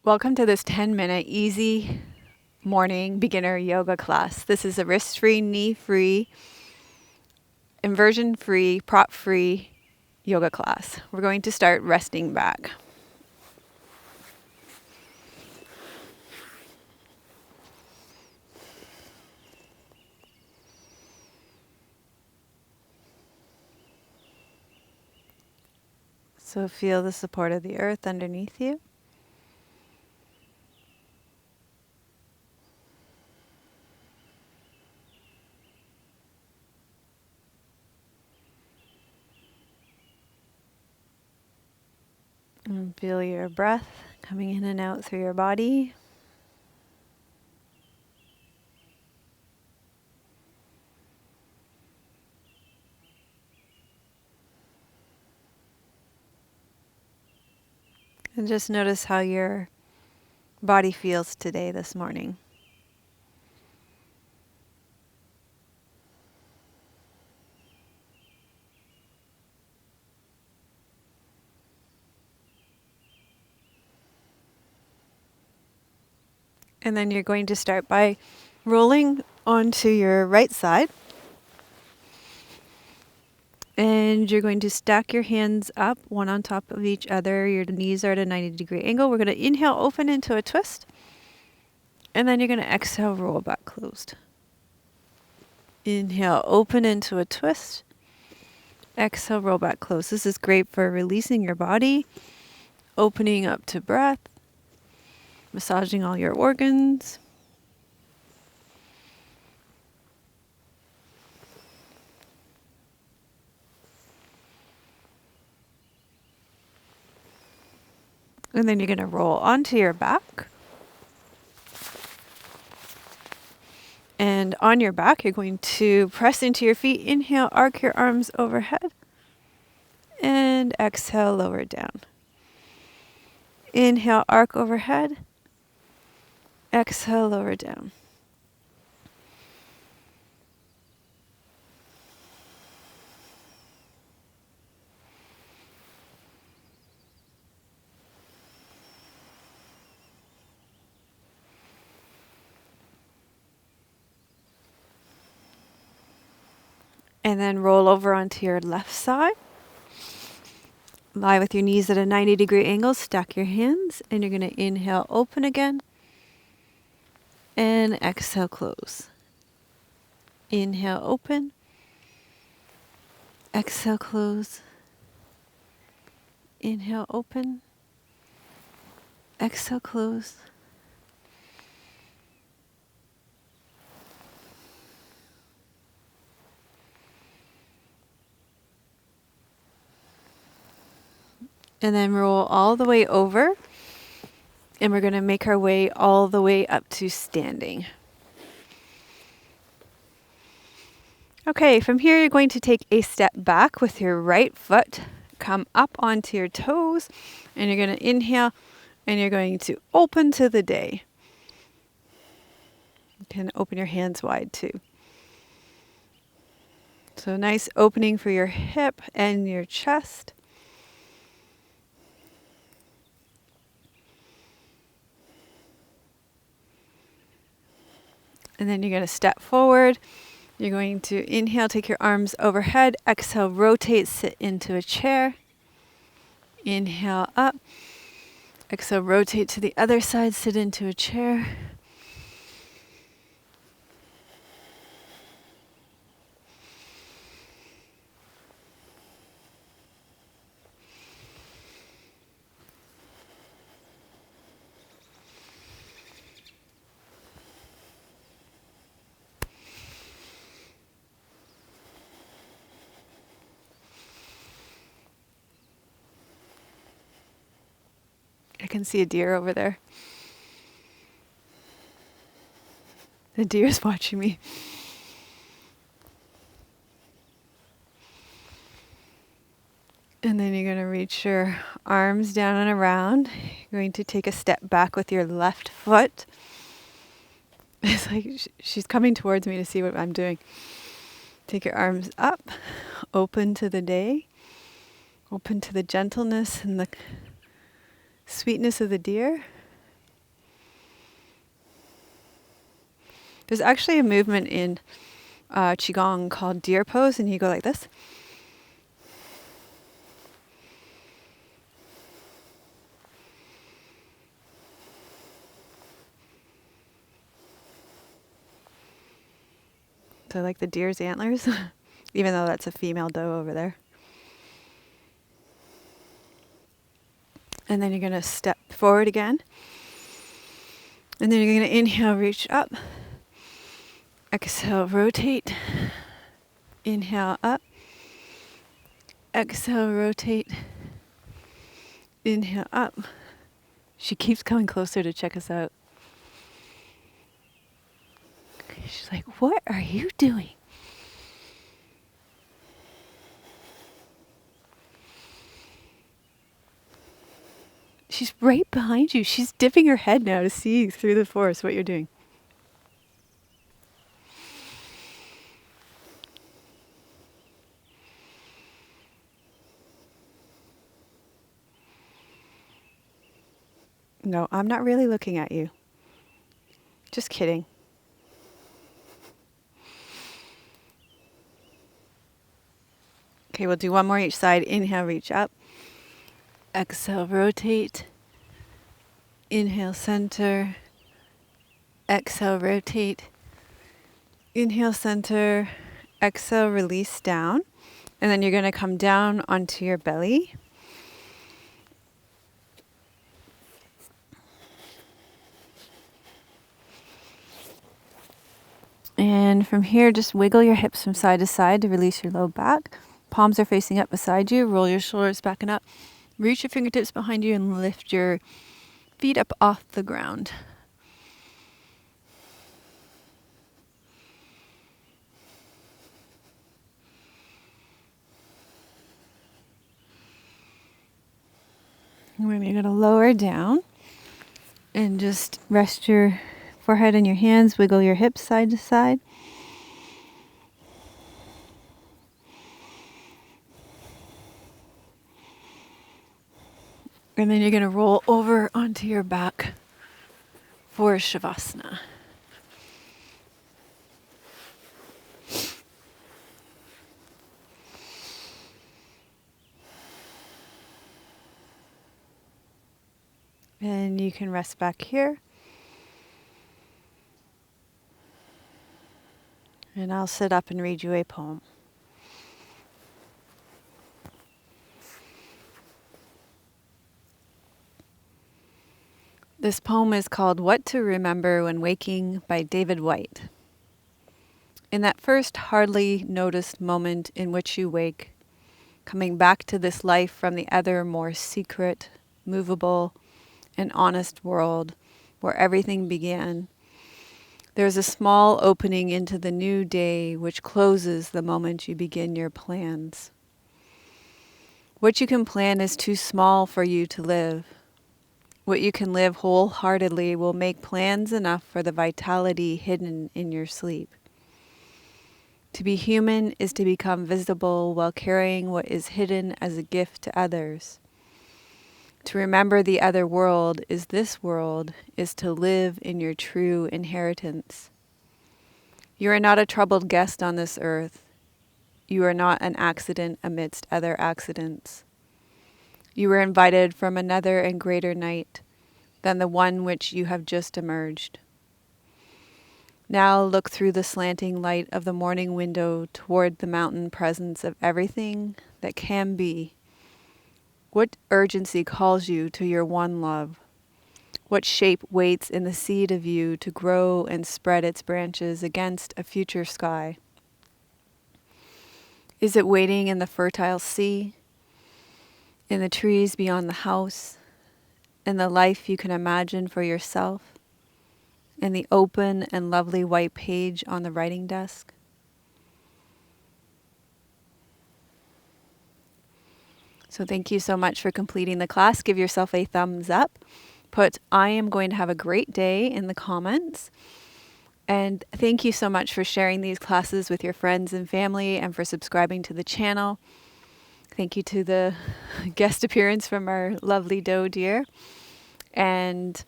Welcome to this 10-minute easy morning beginner yoga class. This is a wrist-free, knee-free, inversion-free, prop-free yoga class. We're going to start resting back. So feel the support of the earth underneath you. And feel your breath coming in and out through your body. And just notice how your body feels today, this morning. And then you're going to start by rolling onto your right side. And you're going to stack your hands up, one on top of each other. Your knees are at a 90-degree angle. We're going to inhale, open into a twist. And then you're going to exhale, roll back closed. Inhale, open into a twist. Exhale, roll back closed. This is great for releasing your body, opening up to breath, massaging all your organs. And then you're going to roll onto your back. And on your back, you're going to press into your feet. Inhale, arc your arms overhead. And exhale, lower down. Inhale, arc overhead. Exhale, lower down. And then roll over onto your left side. Lie with your knees at a 90-degree angle. Stack your hands. And you're going to inhale, open again. And exhale, close. Inhale, open. Exhale, close. Inhale, open. Exhale, close. And then roll all the way over. And we're going to make our way all the way up to standing. Okay, from here you're going to take a step back with your right foot. Come up onto your toes. And you're going to inhale. And you're going to open to the day. You can open your hands wide too. So nice opening for your hip and your chest. And then you're going to step forward. You're going to inhale, take your arms overhead. Exhale, rotate, sit into a chair. Inhale up. Exhale, rotate to the other side, sit into a chair. I can see a deer over there. The deer is watching me. And then you're going to reach your arms down and around. You're going to take a step back with your left foot. It's like she's coming towards me to see what I'm doing. Take your arms up, open to the day, open to the gentleness and the sweetness of the deer. There's actually a movement in Qigong called deer pose, and you go like this. So like the deer's antlers, even though that's a female doe over there. And then you're going to step forward again. And then you're going to inhale, reach up. Exhale, rotate. Inhale, up. Exhale, rotate. Inhale, up. She keeps coming closer to check us out. She's like, what are you doing? She's right behind you. She's dipping her head now to see through the forest what you're doing. No, I'm not really looking at you. Just kidding. Okay, we'll do one more each side. Inhale, reach up. Exhale, rotate. Inhale, center. Exhale, rotate. Inhale, center. Exhale, release down. And then you're going to come down onto your belly. And from here, just wiggle your hips from side to side to release your low back. Palms are facing up beside you. Roll your shoulders back and up. Reach your fingertips behind you and lift your feet up off the ground. And then you're going to lower down and just rest your forehead in your hands. Wiggle your hips side to side. And then you're going to roll over onto your back for Shavasana. And you can rest back here. And I'll sit up and read you a poem. This poem is called What to Remember When Waking by David Whyte. In that first hardly noticed moment in which you wake, coming back to this life from the other more secret, movable, and honest world where everything began, there is a small opening into the new day which closes the moment you begin your plans. What you can plan is too small for you to live. What you can live wholeheartedly will make plans enough for the vitality hidden in your sleep. To be human is to become visible while carrying what is hidden as a gift to others. To remember the other world is this world, is to live in your true inheritance. You are not a troubled guest on this earth. You are not an accident amidst other accidents. You were invited from another and greater night than the one which you have just emerged. Now look through the slanting light of the morning window toward the mountain presence of everything that can be. What urgency calls you to your one love? What shape waits in the seed of you to grow and spread its branches against a future sky? Is it waiting in the fertile sea, in the trees beyond the house, in the life you can imagine for yourself, in the open and lovely white page on the writing desk? So thank you so much for completing the class. Give yourself a thumbs up. Put "I am going to have a great day" in the comments. And thank you so much for sharing these classes with your friends and family and for subscribing to the channel. Thank you to the guest appearance from our lovely doe deer. And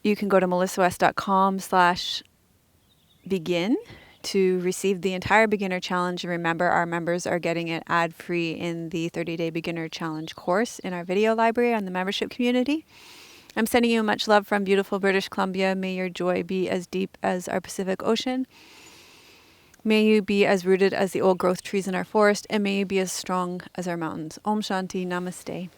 you can go to melissawest.com/ begin to receive the entire beginner challenge, remember our members are getting it ad-free in the 30-day beginner challenge course in our video library on the membership community. I'm sending you much love from beautiful British Columbia. May your joy be as deep as our Pacific Ocean. May you be as rooted as the old growth trees in our forest, and may you be as strong as our mountains. Om Shanti, Namaste.